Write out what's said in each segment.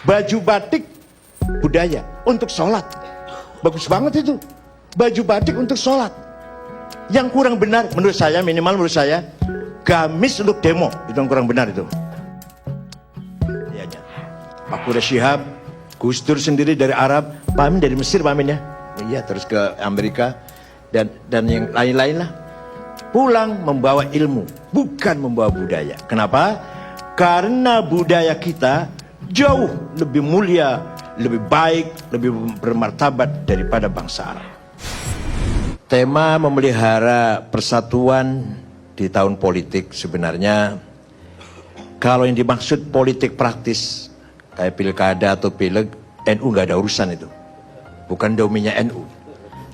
Baju batik budaya untuk sholat. Bagus banget itu. Baju batik untuk sholat. Yang kurang benar menurut saya, minimal menurut saya, gamis untuk demo. Itu yang kurang benar itu. Pak Quraish Shihab, Gus Dur sendiri dari Arab, Pak Amin dari Mesir, Pak Amin ya. Iya, terus ke Amerika dan yang lain-lain lah. Pulang membawa ilmu, bukan membawa budaya. Kenapa? Karena budaya kita jauh lebih mulia, lebih baik, lebih bermartabat daripada bangsa Arab. Tema memelihara persatuan di tahun politik sebenarnya, kalau yang dimaksud politik praktis kayak pilkada atau pileg, NU nggak ada urusan itu, bukan domainnya NU.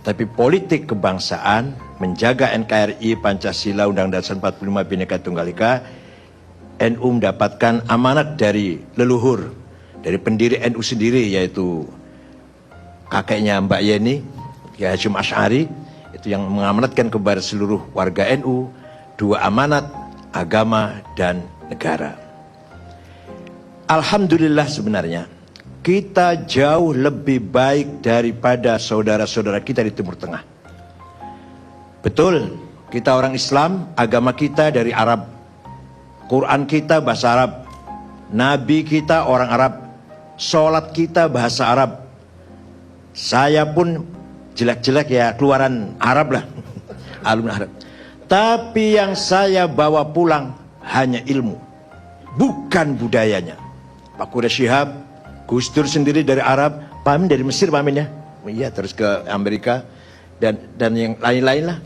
Tapi politik kebangsaan, menjaga NKRI, Pancasila, Undang-Undang Dasar 45, Bhinneka Tunggal Ika, NU mendapatkan amanat dari leluhur, dari pendiri NU sendiri, yaitu kakeknya Mbak Yeni, Kiai Hasyim Asy'ari, itu yang mengamanatkan kepada seluruh warga NU, 2 amanat, agama dan negara. Alhamdulillah sebenarnya, kita jauh lebih baik daripada saudara-saudara kita di Timur Tengah. Betul, kita orang Islam, agama kita dari Arab. Quran kita bahasa Arab. Nabi kita orang Arab. Sholat kita bahasa Arab. Saya pun jelek-jelek ya, keluaran Arab lah. Alumni Arab. Tapi yang saya bawa pulang hanya ilmu, bukan budayanya. Pak Quraish Shihab, Gus Dur sendiri dari Arab, Pak Amin dari Mesir, Pak Amin ya. Iya, terus ke Amerika dan yang lain-lain lah.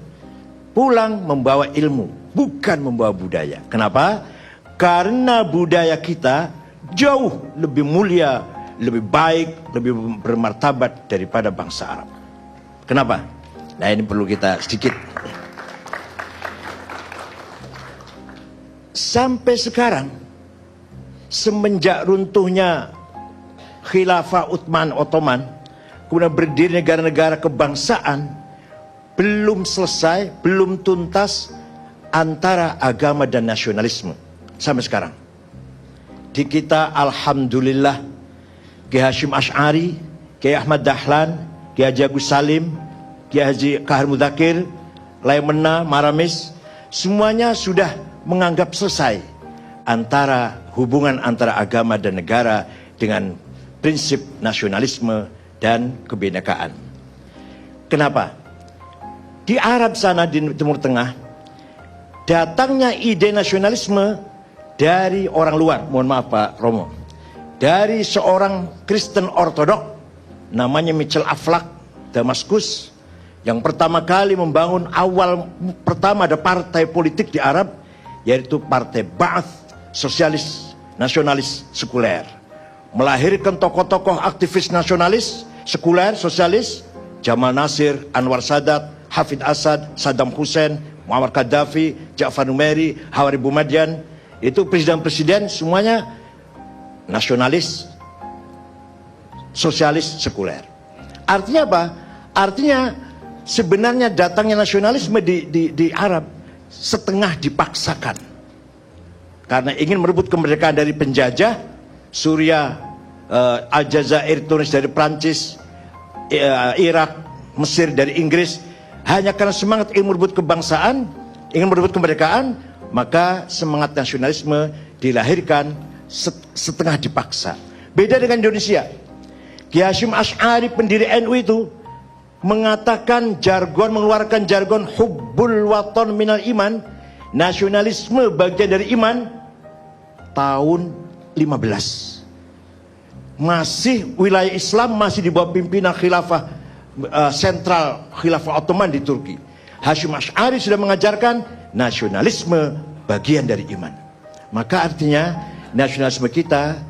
Pulang membawa ilmu, bukan membawa budaya. Kenapa? Karena budaya kita jauh lebih mulia, lebih baik, lebih bermartabat daripada bangsa Arab. Kenapa? Nah, ini perlu kita sedikit. Sampai sekarang, semenjak runtuhnya Khilafah Utsman Ottoman, kemudian berdiri negara-negara kebangsaan, belum selesai, belum tuntas antara agama dan nasionalisme sampai sekarang. Di kita alhamdulillah, Kiai Hasyim Asy'ari, Kiai Ahmad Dahlan, Kiai Haji Agus Salim, Kiai Haji Kahar Mudakir, Laimena, Maramis, semuanya sudah menganggap selesai antara hubungan antara agama dan negara dengan prinsip nasionalisme dan kebinekaan. Kenapa? Di Arab sana, di Timur Tengah, datangnya ide nasionalisme dari orang luar. Mohon maaf Pak Romo, dari seorang Kristen Ortodok namanya Michel Aflaq, Damaskus, yang pertama kali membangun pertama ada partai politik di Arab, yaitu Partai Ba'ath, sosialis, nasionalis, sekuler. Melahirkan tokoh-tokoh aktivis nasionalis, sekuler, sosialis, Jamal Nasir, Anwar Sadat, Hafid Asad, Saddam Hussein, Muammar Gaddafi, Ja'far Numeri, Hawari Boumediene. Itu presiden-presiden semuanya nasionalis, sosialis, sekuler. Artinya apa? Artinya sebenarnya datangnya nasionalisme di Arab setengah dipaksakan. Karena ingin merebut kemerdekaan dari penjajah, Suriah, Aljazair, Tunis dari Prancis, Irak, Mesir dari Inggris. Hanya karena semangat ingin merebut kebangsaan, ingin merebut kemerdekaan, maka semangat nasionalisme dilahirkan setengah dipaksa. Beda dengan Indonesia. Kiai Hasyim Asy'ari, pendiri NU itu, mengatakan jargon, mengeluarkan jargon hubbul waton minal iman, nasionalisme bagian dari iman, tahun 15. Masih wilayah Islam masih di bawah pimpinan khilafah sentral Khilafah Ottoman di Turki. Hasyim Asy'ari sudah mengajarkan nasionalisme bagian dari iman. Maka artinya nasionalisme kita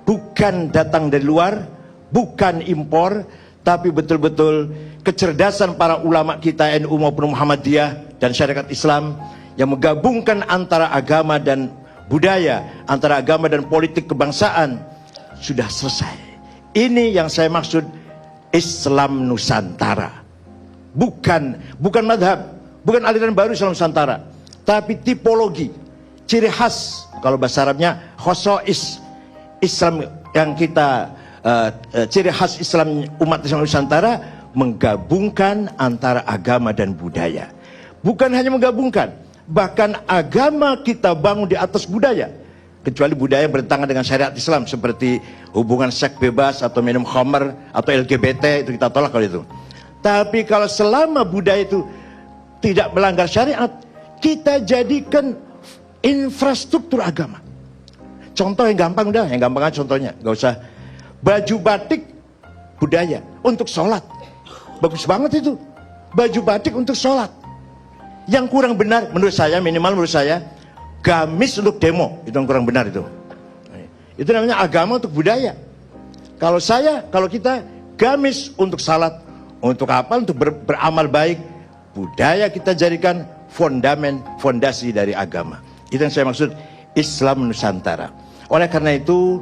bukan datang dari luar, bukan impor, tapi betul-betul kecerdasan para ulama kita NU maupun Muhammadiyah dan syariat Islam yang menggabungkan antara agama dan budaya, antara agama dan politik kebangsaan sudah selesai. Ini yang saya maksud Islam Nusantara. Bukan madhab, bukan aliran baru Islam Nusantara, tapi tipologi, ciri khas, kalau bahasa Arabnya khosois, yang kita ciri khas Islam umat Islam Nusantara, menggabungkan antara agama dan budaya. Bukan hanya menggabungkan, bahkan agama kita bangun di atas budaya. Kecuali budaya yang bertentangan dengan syariat Islam, seperti hubungan seks bebas atau minum khamr atau LGBT, itu kita tolak kalau itu. Tapi kalau selama budaya itu tidak melanggar syariat, kita jadikan infrastruktur agama. Contoh yang gampang udah, yang gampang aja contohnya, nggak usah. Baju batik budaya untuk sholat, bagus banget itu. Baju batik untuk sholat. Yang kurang benar menurut saya, minimal menurut saya, gamis untuk demo, itu yang kurang benar itu. Itu namanya agama untuk budaya. Kalau kita gamis untuk salat, untuk apa? Untuk beramal baik. Budaya kita jadikan fondasi dari agama. Itu yang saya maksud Islam Nusantara. Oleh karena itu,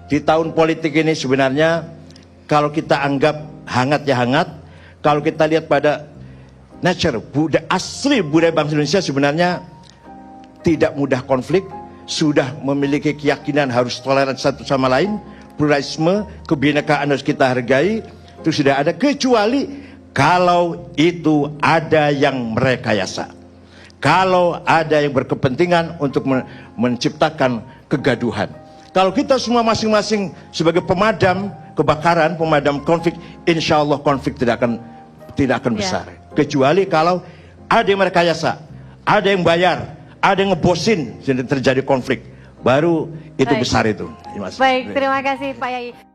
di tahun politik ini sebenarnya kalau kita anggap hangat ya hangat, kalau kita lihat pada nature, asli budaya bangsa Indonesia sebenarnya tidak mudah konflik, sudah memiliki keyakinan harus toleran satu sama lain, pluralisme, kebinekaan harus kita hargai, itu sudah ada, kecuali kalau itu ada yang merekayasa. Kalau ada yang berkepentingan untuk menciptakan kegaduhan. Kalau kita semua masing-masing sebagai pemadam kebakaran, pemadam konflik, insya Allah konflik tidak akan besar. Kecuali kalau ada yang merekayasa, ada yang bayar, ada yang ngebosin sehingga terjadi konflik, baru itu besar itu. Baik, terima kasih Pak Yai.